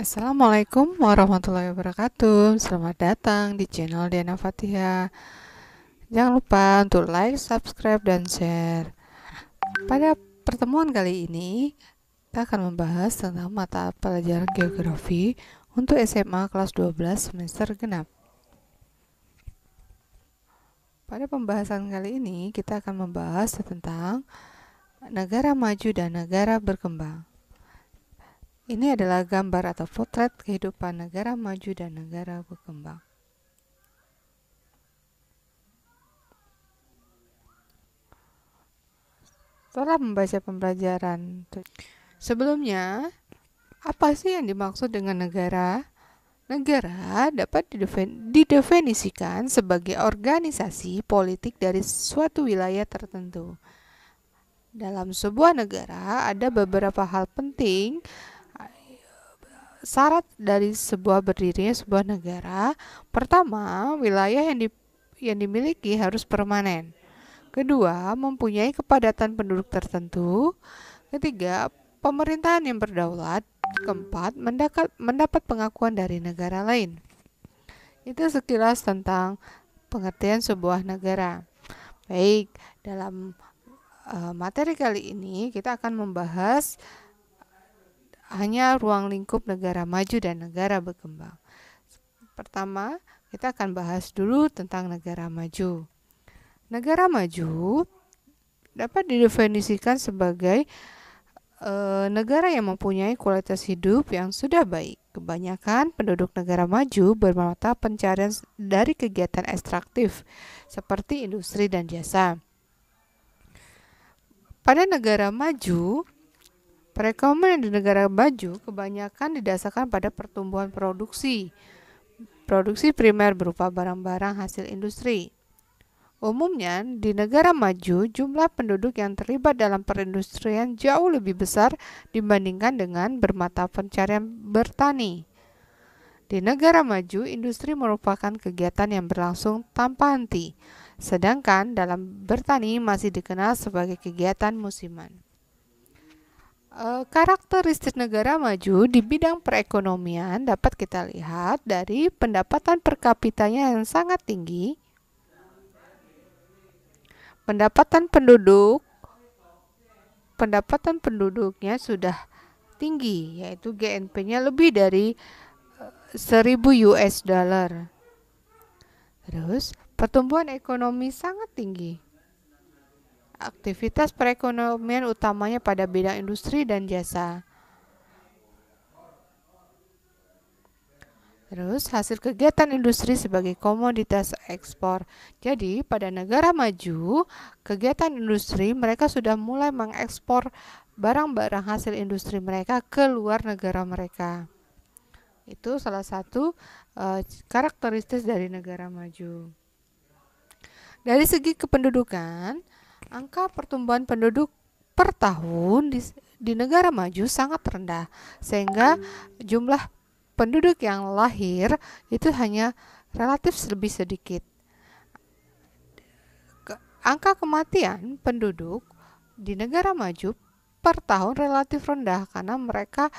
Assalamualaikum warahmatullahi wabarakatuh. Selamat datang di channel Diana Fatiha. Jangan lupa untuk like, subscribe, dan share. Pada pertemuan kali ini, kita akan membahas tentang mata pelajaran geografi untuk SMA kelas 12 semester genap. Pada pembahasan kali ini, kita akan membahas tentang negara maju dan negara berkembang. Ini adalah gambar atau potret kehidupan negara maju dan negara berkembang. Setelah membaca pembelajaran sebelumnya, apa sih yang dimaksud dengan negara? Negara dapat didefinisikan sebagai organisasi politik dari suatu wilayah tertentu. Dalam sebuah negara ada beberapa hal penting. Syarat dari berdirinya sebuah negara, pertama, wilayah yang dimiliki harus permanen. Kedua, mempunyai kepadatan penduduk tertentu. Ketiga, pemerintahan yang berdaulat. Keempat, mendapat pengakuan dari negara lain. Itu sekilas tentang pengertian sebuah negara. Baik, dalam materi kali ini kita akan membahas hanya ruang lingkup negara maju dan negara berkembang. Pertama, kita akan bahas dulu tentang negara maju. Negara maju dapat didefinisikan sebagai negara yang mempunyai kualitas hidup yang sudah baik. Kebanyakan penduduk negara maju bermata pencarian dari kegiatan ekstraktif seperti industri dan jasa. Pada negara maju, perekonomian di negara maju kebanyakan didasarkan pada pertumbuhan produksi primer berupa barang-barang hasil industri. Umumnya, di negara maju, jumlah penduduk yang terlibat dalam perindustrian jauh lebih besar dibandingkan dengan bermata pencarian bertani. Di negara maju, industri merupakan kegiatan yang berlangsung tanpa henti, sedangkan dalam bertani masih dikenal sebagai kegiatan musiman. Karakteristik negara maju di bidang perekonomian dapat kita lihat dari pendapatan per kapitanya yang sangat tinggi, pendapatan penduduknya sudah tinggi, yaitu GNP-nya lebih dari 1000 US dollar. Terus, pertumbuhan ekonomi sangat tinggi. Aktivitas perekonomian utamanya pada bidang industri dan jasa. Terus, hasil kegiatan industri sebagai komoditas ekspor. Jadi, pada negara maju, kegiatan industri mereka sudah mulai mengekspor barang-barang hasil industri mereka ke luar negara mereka. Itu salah satu karakteristik dari negara maju. Dari segi kependudukan, angka pertumbuhan penduduk per tahun di negara maju sangat rendah, sehingga jumlah penduduk yang lahir itu hanya relatif lebih sedikit. Angka kematian penduduk di negara maju per tahun relatif rendah karena mereka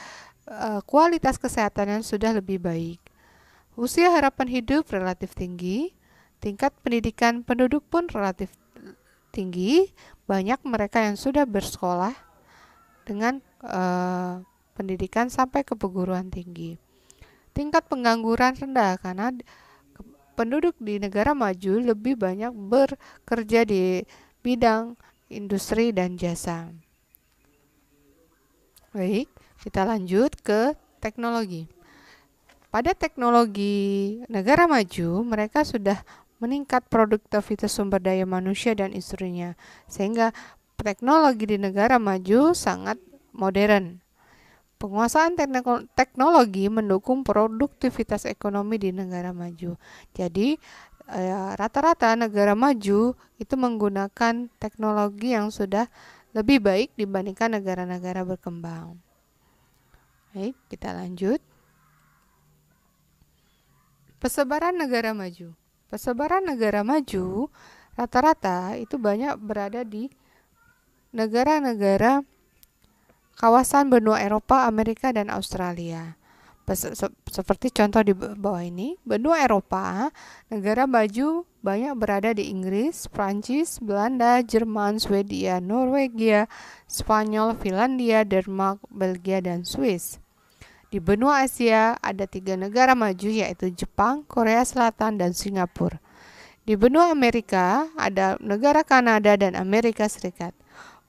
kualitas kesehatannya sudah lebih baik. Usia harapan hidup relatif tinggi, tingkat pendidikan penduduk pun relatif tinggi, banyak mereka yang sudah bersekolah dengan pendidikan sampai ke perguruan tinggi. Tingkat pengangguran rendah karena penduduk di negara maju lebih banyak bekerja di bidang industri dan jasa. Baik, kita lanjut ke teknologi. Pada teknologi negara maju, mereka sudah meningkat produktivitas sumber daya manusia dan industrinya, sehingga teknologi di negara maju sangat modern. Penguasaan teknologi mendukung produktivitas ekonomi di negara maju. Jadi, rata-rata negara maju itu menggunakan teknologi yang sudah lebih baik dibandingkan negara-negara berkembang. Baik, kita lanjut. Persebaran negara maju. Persebaran negara maju rata-rata itu banyak berada di negara-negara kawasan benua Eropa, Amerika, dan Australia. Seperti contoh di bawah ini, benua Eropa, negara maju banyak berada di Inggris, Prancis, Belanda, Jerman, Swedia, Norwegia, Spanyol, Finlandia, Denmark, Belgia, dan Swiss. Di benua Asia ada 3 negara maju, yaitu Jepang, Korea Selatan, dan Singapura. Di benua Amerika ada negara Kanada dan Amerika Serikat.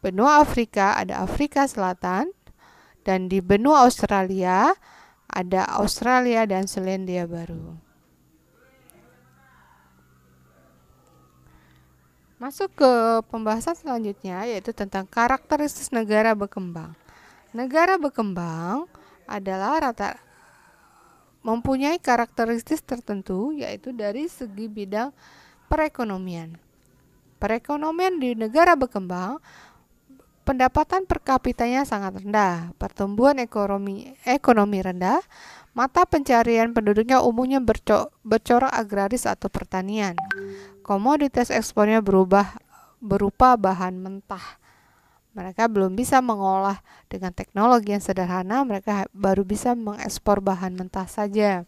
Benua Afrika ada Afrika Selatan, dan di benua Australia ada Australia dan Selandia Baru. Masuk ke pembahasan selanjutnya, yaitu tentang karakteristik negara berkembang. Negara berkembang adalah mempunyai karakteristik tertentu, yaitu dari segi bidang perekonomian. Perekonomian di negara berkembang, pendapatan per kapitanya sangat rendah, pertumbuhan ekonomi rendah, mata pencarian penduduknya umumnya bercorak agraris atau pertanian. Komoditas ekspornya berupa bahan mentah. Mereka belum bisa mengolah dengan teknologi yang sederhana, mereka baru bisa mengekspor bahan mentah saja.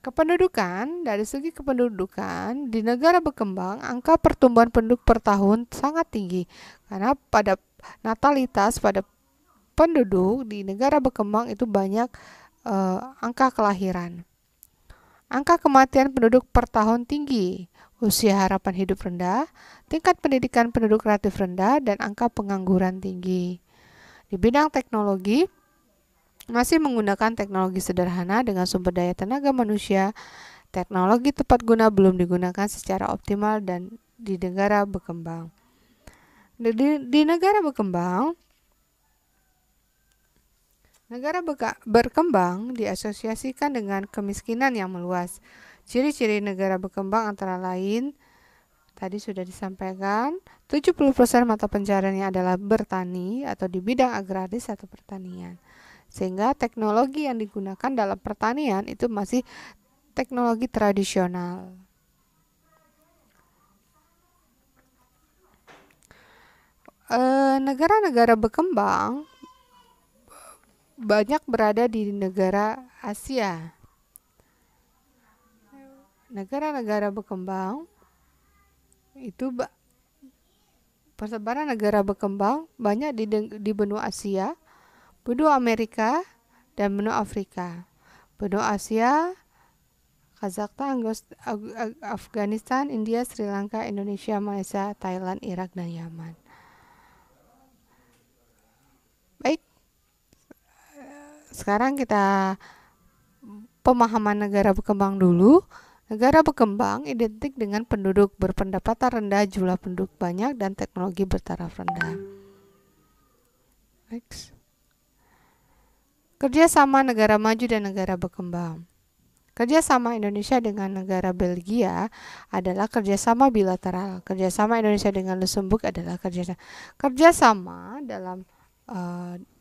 Kependudukan, dari segi kependudukan, di negara berkembang, angka pertumbuhan penduduk per tahun sangat tinggi. Karena pada natalitas pada penduduk di negara berkembang itu banyak angka kelahiran. Angka kematian penduduk per tahun tinggi, usia harapan hidup rendah, tingkat pendidikan penduduk relatif rendah, dan angka pengangguran tinggi. Di bidang teknologi, masih menggunakan teknologi sederhana dengan sumber daya tenaga manusia. Teknologi tepat guna belum digunakan secara optimal dan di negara berkembang. Di negara berkembang, berkembang diasosiasikan dengan kemiskinan yang meluas. Ciri-ciri negara berkembang antara lain tadi sudah disampaikan, 70% mata pencariannya adalah bertani atau di bidang agraris atau pertanian. Sehingga teknologi yang digunakan dalam pertanian itu masih teknologi tradisional. Negara-negara berkembang banyak berada di negara Asia. Negara-negara berkembang itu persebaran negara berkembang banyak di benua Asia, benua Amerika, dan benua Afrika. Benua Asia, Kazakhstan, Afghanistan, India, Sri Lanka, Indonesia, Malaysia, Thailand, Irak, dan Yaman. Baik, sekarang kita pemahaman negara berkembang dulu. Negara berkembang identik dengan penduduk berpendapatan rendah, jumlah penduduk banyak, dan teknologi bertaraf rendah. Next. Kerjasama negara maju dan negara berkembang. Kerjasama Indonesia dengan negara Belgia adalah kerjasama bilateral. Kerjasama Indonesia dengan Luxembourg adalah kerjasama dalam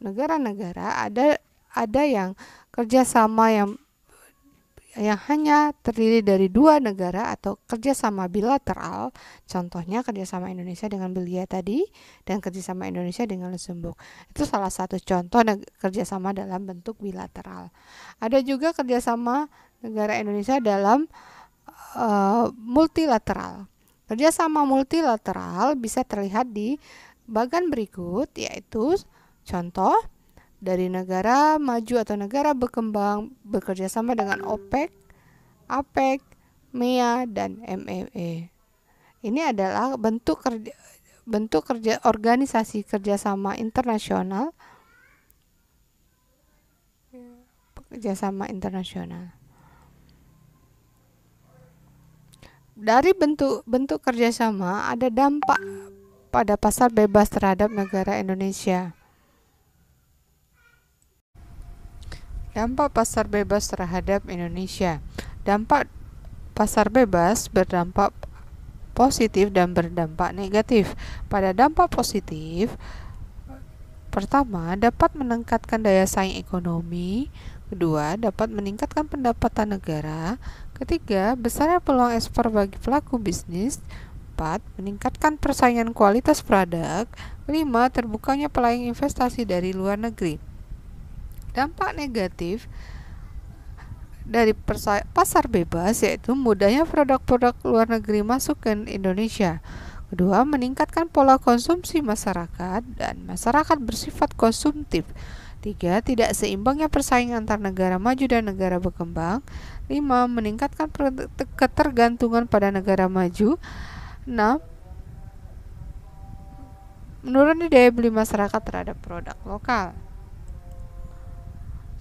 negara-negara. Ada yang kerjasama yang hanya terdiri dari 2 negara atau kerjasama bilateral. Contohnya kerjasama Indonesia dengan Belgia tadi dan kerjasama Indonesia dengan Luxembourg. Itu salah satu contoh kerjasama dalam bentuk bilateral. Ada juga kerjasama negara Indonesia dalam multilateral. Kerjasama multilateral bisa terlihat di bagian berikut, yaitu contoh dari negara maju atau negara berkembang bekerja sama dengan OPEC, APEC, MEA, dan MEE. Ini adalah bentuk organisasi kerjasama internasional. Dari bentuk kerjasama ada dampak pada pasar bebas terhadap negara Indonesia. Dampak pasar bebas terhadap Indonesia. Dampak pasar bebas berdampak positif dan berdampak negatif. Pada dampak positif, pertama, dapat meningkatkan daya saing ekonomi. Kedua, dapat meningkatkan pendapatan negara. Ketiga, besarnya peluang ekspor bagi pelaku bisnis. 4, meningkatkan persaingan kualitas produk. 5, terbukanya peluang investasi dari luar negeri. Dampak negatif dari pasar bebas yaitu mudahnya produk-produk luar negeri masuk ke Indonesia. Kedua, meningkatkan pola konsumsi masyarakat dan masyarakat bersifat konsumtif. Tiga, tidak seimbangnya persaingan antar negara maju dan negara berkembang. Lima, meningkatkan ketergantungan pada negara maju. Enam, menurunnya daya beli masyarakat terhadap produk lokal.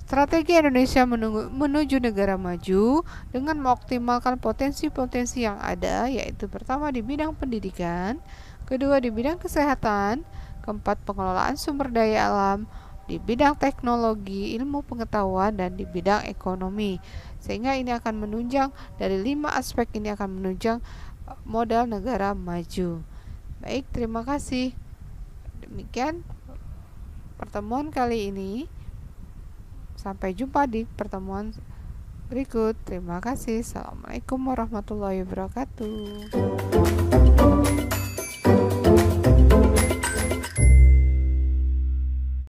Strategi Indonesia menuju negara maju dengan mengoptimalkan potensi-potensi yang ada, yaitu pertama di bidang pendidikan, kedua di bidang kesehatan, keempat pengelolaan sumber daya alam, di bidang teknologi, ilmu pengetahuan, dan di bidang ekonomi. Sehingga ini akan menunjang, dari 5 aspek ini akan menunjang modal negara maju. Baik, terima kasih. Demikian pertemuan kali ini. Sampai jumpa di pertemuan berikut. Terima kasih. Assalamualaikum warahmatullahi wabarakatuh.